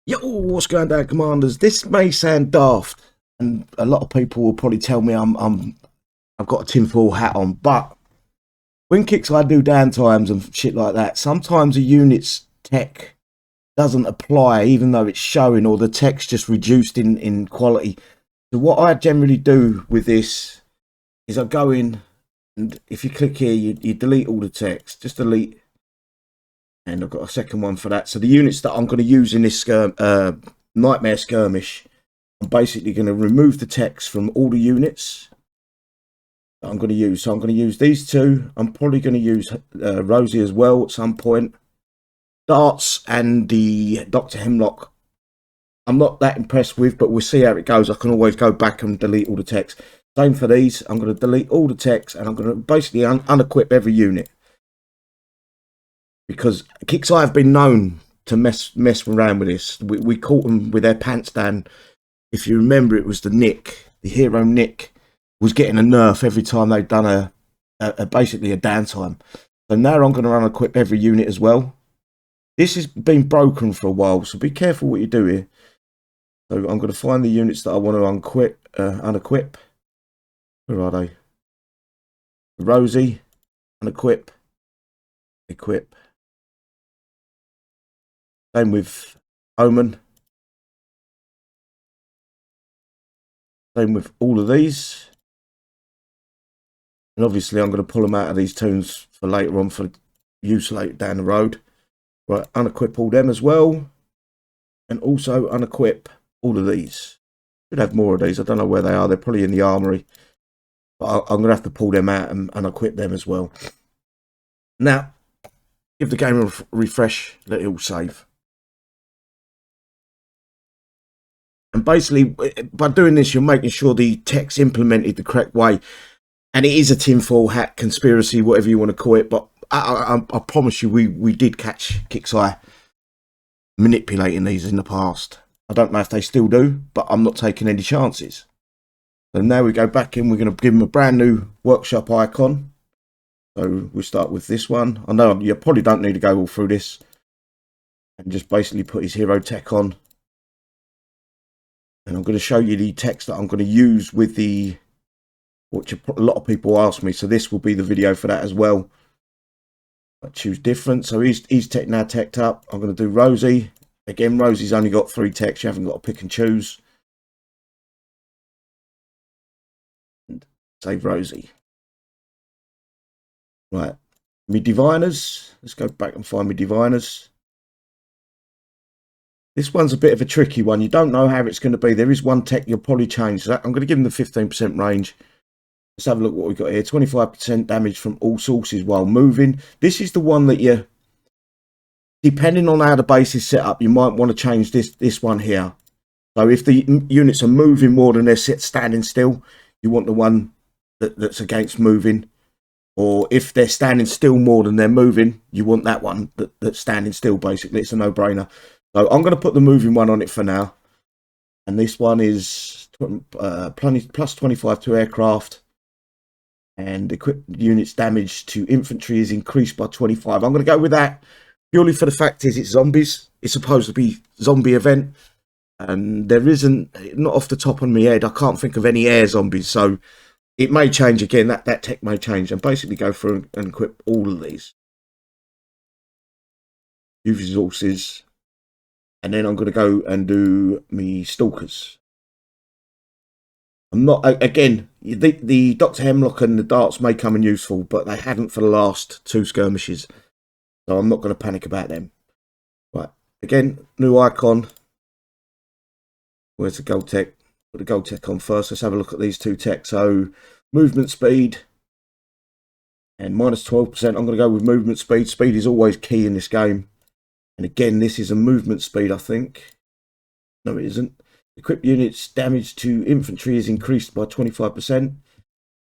Yo, what's going down, Commanders? This may sound daft, and a lot of people will probably tell me I've got a tinfoil hat on. But when Kixeye do downtimes and shit like that, sometimes a unit's tech doesn't apply, even though it's showing, or the tech's just reduced in quality. So what I generally do with this is I go in, and if you click here, you delete all the text, just delete. And I've got a second one for that. So the units that I'm going to use in this Nightmare Skirmish, I'm basically going to remove the text from all the units that I'm going to use. So I'm going to use these two. I'm probably going to use Rosie as well at some point. Darts and the Dr. Hemlock, I'm not that impressed with, but we'll see how it goes. I can always go back and delete all the text. Same for these. I'm going to delete all the text, and I'm going to basically unequip every unit. Because Kixeye have been known to mess around with this. We caught them with their pants down. If you remember, it was the hero Nick was getting a nerf every time they'd done basically a downtime. So now I'm going to unequip every unit as well. This has been broken for a while, so be careful what you do here. So I'm going to find the units that I want to unequip. Where are they? Rosie, unequip, equip. Same with Omen. Same with all of these. And obviously I'm going to pull them out of these tunes for later on for use later down the road. Right, unequip all them as well. And also unequip all of these. Should have more of these. I don't know where they are. They're probably in the armory. But I'm going to have to pull them out and unequip them as well. Now, give the game a refresh. Let it all save. And basically, by doing this, you're making sure the text implemented the correct way. And it is a tinfoil hat conspiracy, whatever you want to call it. But I promise you, we did catch Kixeye manipulating these in the past. I don't know if they still do, but I'm not taking any chances. So now we go back in. We're going to give him a brand new workshop icon. So we'll start with this one. I know you probably don't need to go all through this. And just basically put his hero tech on. And I'm going to show you the text that I'm going to use with the, which a lot of people ask me. So this will be the video for that as well. I choose different. So he's tech now teched up. I'm going to do Rosie. Again, Rosie's only got 3 techs. You haven't got to pick and choose. And save Rosie. Right. Me Diviners. Let's go back and find me Diviners. This one's a bit of a tricky one. You don't know how it's going to be. There is one tech you'll probably change. So I'm going to give him the 15% range. Let's have a look what we've got here. 25% damage from all sources while moving. This is the one that you, depending on how the base is set up, you might want to change this one here. So if the units are moving more than they're standing still, you want the one that's against moving. Or if they're standing still more than they're moving, you want that one that's standing still, basically. It's a no-brainer. So I'm going to put the moving one on it for now. And this one is plus 25 to aircraft. And equipped units damage to infantry is increased by 25. I'm going to go with that purely for the fact is it's zombies. It's supposed to be zombie event. And there isn't, not off the top of my head, I can't think of any air zombies. So it may change again. That tech may change. And basically go through and equip all of these. Use resources. And then I'm going to go and do me Stalkers. I'm not, again, the Dr. Hemlock and the darts may come in useful, but they haven't for the last 2 skirmishes. So I'm not going to panic about them. Right, again, new icon. Where's the gold tech? Put the gold tech on first. Let's have a look at these 2 techs. So movement speed and minus 12%. I'm going to go with movement speed. Speed is always key in this game. And again, this is a movement speed, I think. No, it isn't. Equipped units damage to infantry is increased by 25%.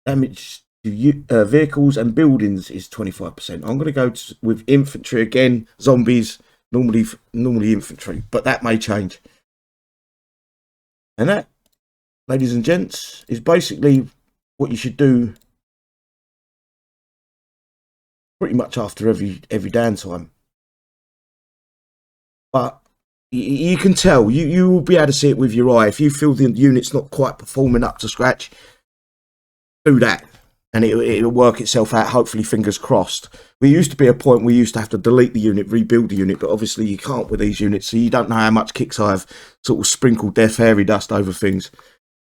Damage to vehicles and buildings is 25%. I'm going to go with infantry again. Zombies, normally infantry, but that may change. And that, ladies and gents, is basically what you should do pretty much after every downtime. But You can tell. You will be able to see it with your eye. If you feel the unit's not quite performing up to scratch, do that. And it'll work itself out, hopefully, fingers crossed. There used to be a point where you used to have to delete the unit, rebuild the unit, but obviously you can't with these units, so you don't know how much Kixeye have sort of sprinkled their fairy dust over things.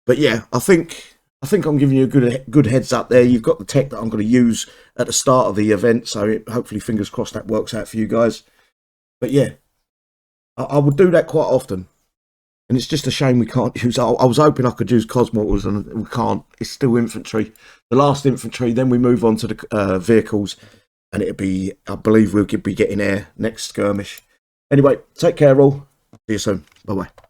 But yeah, I think I'm giving you a good heads up there. You've got the tech that I'm going to use at the start of the event, so hopefully, fingers crossed, that works out for you guys. But yeah, I would do that quite often. And it's just a shame we can't use... I was hoping I could use Cosmortals, and we can't. It's still infantry. The last infantry, then we move on to the vehicles, and it'll be... I believe we'll be getting air next skirmish. Anyway, take care all. See you soon. Bye-bye.